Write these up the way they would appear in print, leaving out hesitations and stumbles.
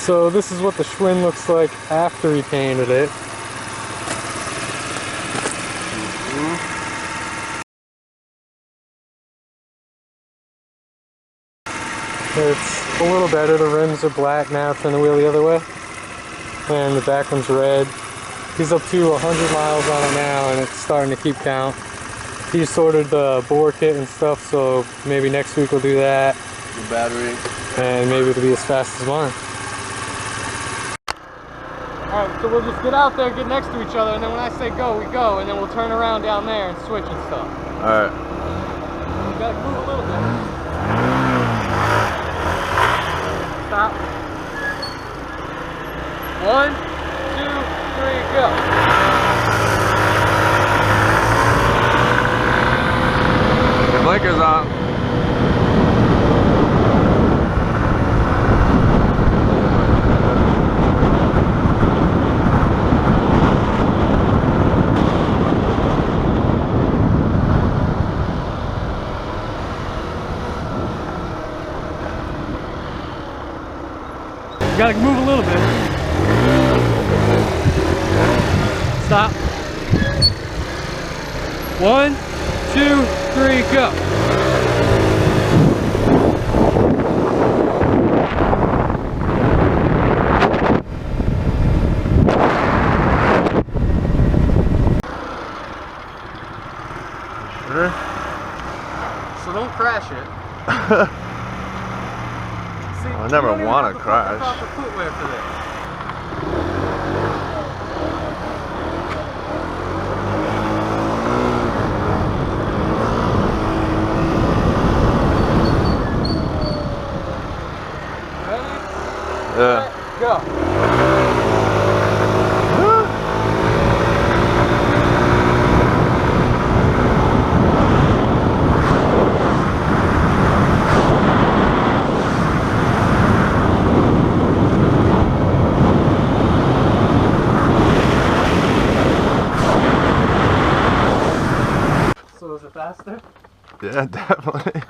So this is what the Schwinn looks like after he painted it. It's a little better. The rims are black now. Turn the wheel the other way. And the back one's red. He's up to 100 miles on it now, and it's starting to keep count. He's ordered the bore kit and stuff, so maybe next week we'll do that. The battery. And maybe it'll be as fast as mine. Alright, so we'll just get out there, get next to each other, and then when I say go, we go, and then we'll turn around down there and switch and stuff. Alright. You gotta move a little bit. Stop. 1, 2, 3, go. The blinker's on. You gotta move a little bit. Stop. 1, 2, 3, go. Sure? So don't crash it. See, I never want to crash. Proper footwear for this. Yeah. Go. So is it faster? Yeah, definitely.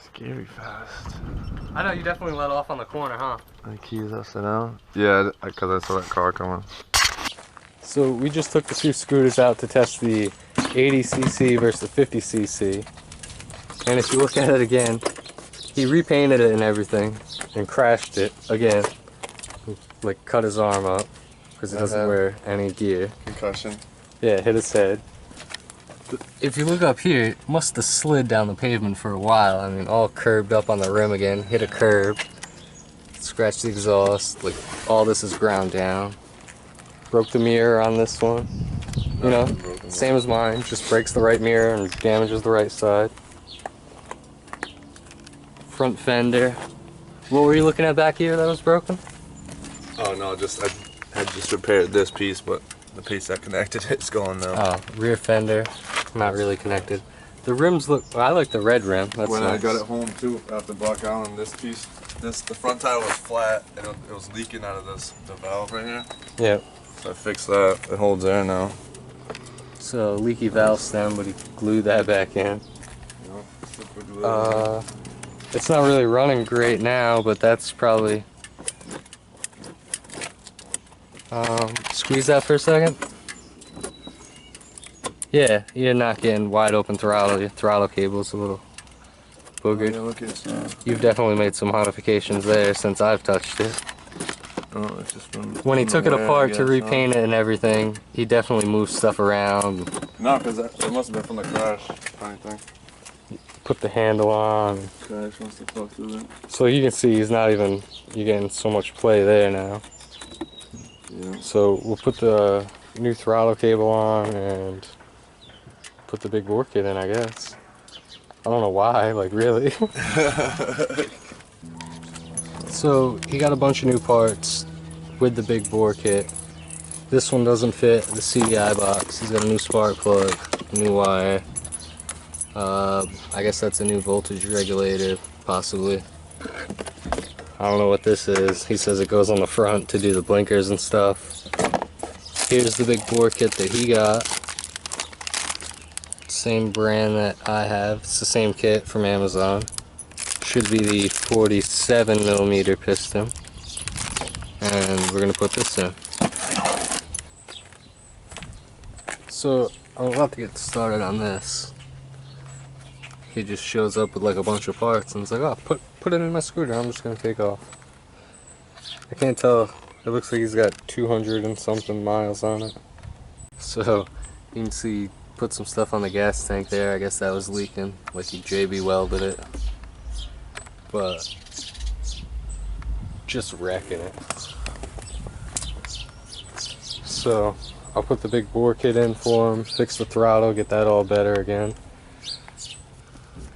Scary fast. I know you definitely let off on the corner, huh? The keys upside down? Yeah, because I saw that car coming. So we just took the two scooters out to test the 80cc versus the 50cc. And if you look at it again, he repainted it and everything and crashed it again. Like cut his arm up because he doesn't wear any gear. Concussion. Yeah, hit his head. If you look up here, it must have slid down the pavement for a while. I mean, all curbed up on the rim again, hit a curb, scratched the exhaust, like all this is ground down. Broke the mirror on this one, you know, same as mine, just breaks the right mirror and damages the right side. Front fender. What were you looking at back here that was broken? Oh no, just I had just repaired this piece, but the piece that connected it's gone now. Oh, rear fender, not really connected. The rims look, I like the red rim. That's when nice. I got it home too, after Buck Allen, this piece, the front tire was flat and it was leaking out of the valve right here. Yeah. So I fixed that. It holds air now. So leaky valve stem, but he glued that back in. It's not really running great now, but that's probably. Squeeze that for a second. Yeah, you're not getting wide open throttle. Your throttle cable's a little boogered. Yeah, look at it. You've definitely made some modifications there since I've touched it. Oh, it's just when he took it apart to repaint it and everything, he definitely moved stuff around. No, because it must have been from the crash, funny thing. Put the handle on. Crash must have fucked with it. So you can see he's not even, you're getting so much play there now. Yeah. So we'll put the new throttle cable on and put the big bore kit in, I guess. I don't know why, like really. So he got a bunch of new parts with the big bore kit. This one doesn't fit the CDI box. He's got a new spark plug, new wire. I guess that's a new voltage regulator, possibly. I don't know what this is. He says it goes on the front to do the blinkers and stuff. Here's the big bore kit that he got. Same brand that I have. It's the same kit from Amazon. Should be the 47mm piston. And we're gonna put this in. So I'm about to get started on this. He just shows up with like a bunch of parts and it's like, oh, put it in my scooter, I'm just gonna take off. I can't tell, it looks like he's got 200 and something miles on it. So you can see he put some stuff on the gas tank there. I guess that was leaking, like he JB welded it. But just wrecking it. So I'll put the big bore kit in for him, fix the throttle, get that all better again,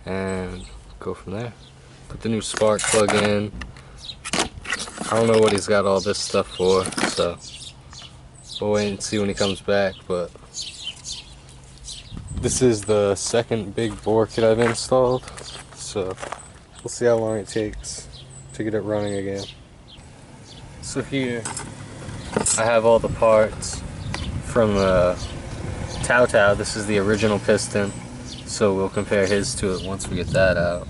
and go from there. Put the new spark plug in. I don't know what he's got all this stuff for, so we'll wait and see when he comes back. But this is the second big bore kit I've installed, so we'll see how long it takes to get it running again. So here I have all the parts from the Tao Tao. This is the original piston, so we'll compare his to it once we get that out.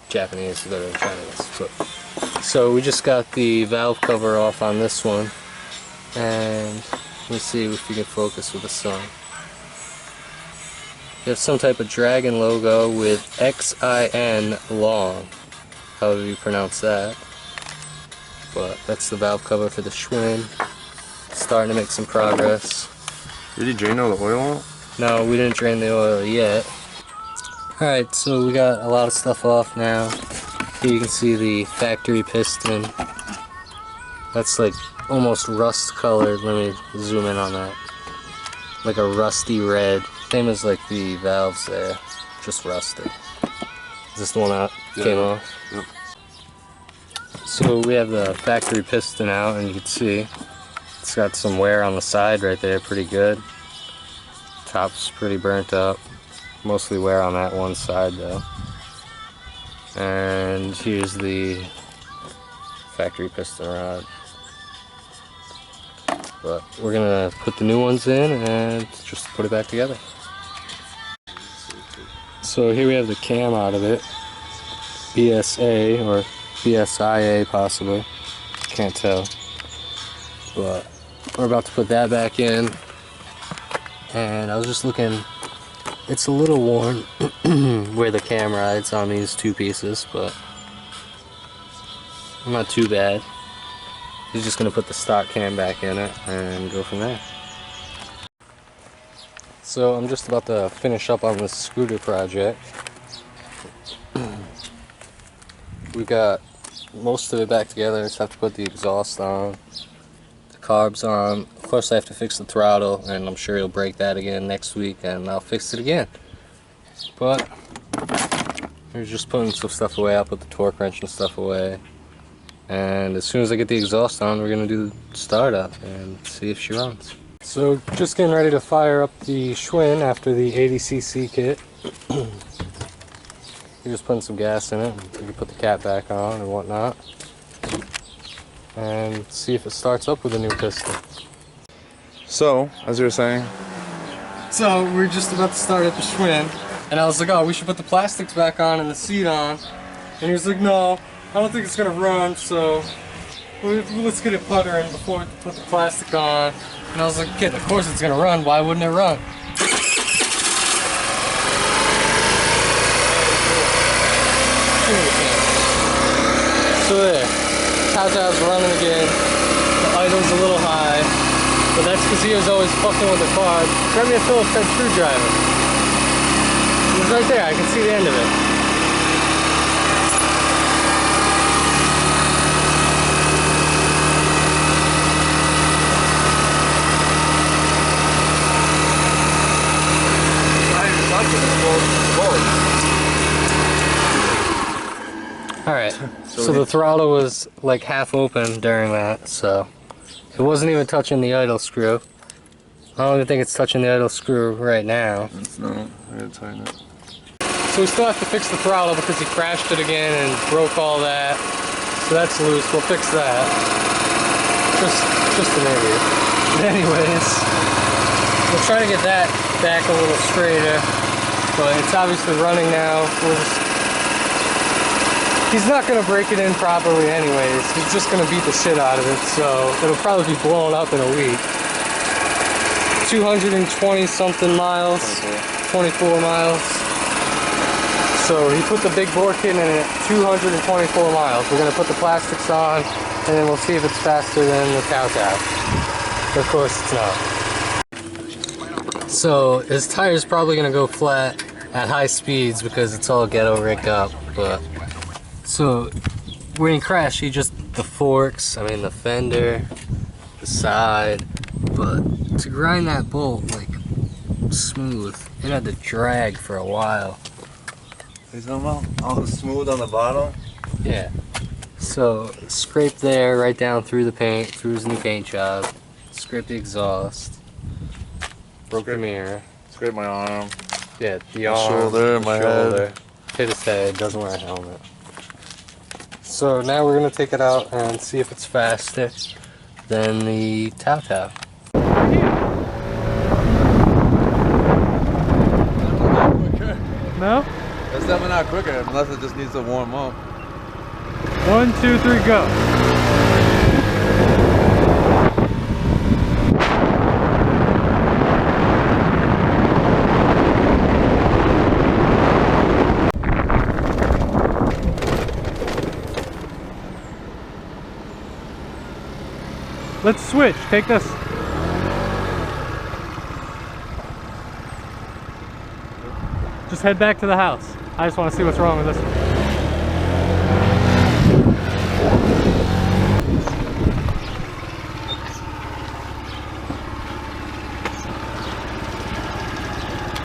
Japanese, better than Chinese. But, so we just got the valve cover off on this one, and let's see if we can focus with the sun. You have some type of dragon logo with XIN long, however you pronounce that. But that's the valve cover for the Schwinn. Starting to make some progress. Did you drain all the oil out? No, we didn't drain the oil yet. Alright, so we got a lot of stuff off now. Here you can see the factory piston. That's like almost rust colored. Let me zoom in on that. Like a rusty red. Same as like the valves there, just rusted. Is this the one that came off? Yep. So we have the factory piston out, and you can see it's got some wear on the side right there, pretty good. Top's pretty burnt up. Mostly wear on that one side though. And here's the factory piston rod. But we're gonna put the new ones in and just put it back together. So here we have the cam out of it. BSA or BSIA possibly. Can't tell. But we're about to put that back in. And I was just looking, it's a little worn where the cam rides on these two pieces, but not too bad. He's just going to put the stock cam back in it and go from there. So I'm just about to finish up on this scooter project. We got most of it back together. I just have to put the exhaust on, the carbs on. Of course I have to fix the throttle, and I'm sure he'll break that again next week and I'll fix it again. But we're just putting some stuff away. I'll put the torque wrench and stuff away. And as soon as I get the exhaust on, we're going to do the startup and see if she runs. So just getting ready to fire up the Schwinn after the 80cc kit. You're just putting some gas in it. You can put the cap back on and whatnot. And see if it starts up with a new piston. So, as you were saying. So we're just about to start up the Schwinn. And I was like, oh, we should put the plastics back on and the seat on. And he was like, no, I don't think it's going to run, so let's get it puttering before we put the plastic on. And I was like, kid, of course it's going to run. Why wouldn't it run? So there, Tao Tao's running again. The idle's a little high, but that's because he was always fucking with the car. Grab me a Phillips head screwdriver. It was right there, I can see the end of it. Alright, so the throttle was like half open during that, so it wasn't even touching the idle screw. I don't even think it's touching the idle screw right now. It's not. I gotta tighten it. So we still have to fix the throttle because he crashed it again and broke all that. So that's loose, we'll fix that. just an idiot. But anyways, we'll try to get that back a little straighter, but it's obviously running now. He's not going to break it in properly anyways. He's just going to beat the shit out of it, so it'll probably be blown up in a week. 220 something miles, 24 miles. So he put the big bore kit in at 224 miles. We're going to put the plastics on, and then we'll see if it's faster than the Tao Tao. Of course it's not. So his tire's probably going to go flat at high speeds because it's all ghetto rigged up. But so when he crashed, the forks, the fender, the side, but to grind that bolt like smooth, it had to drag for a while. He's talking about all smooth on the bottom? Yeah. So scrape there, right down through the paint, through his new paint job. Scrape the exhaust. Broke the mirror. Scrape my arm. Yeah, the My arm, shoulder, the my shoulder. head. Hit his head, doesn't wear a helmet. So now we're gonna take it out and see if it's faster than the Tao Tao. No? It's definitely not quicker unless it just needs to warm up. 1, 2, 3, go. Let's switch. Take this. Just head back to the house. I just want to see what's wrong with this one.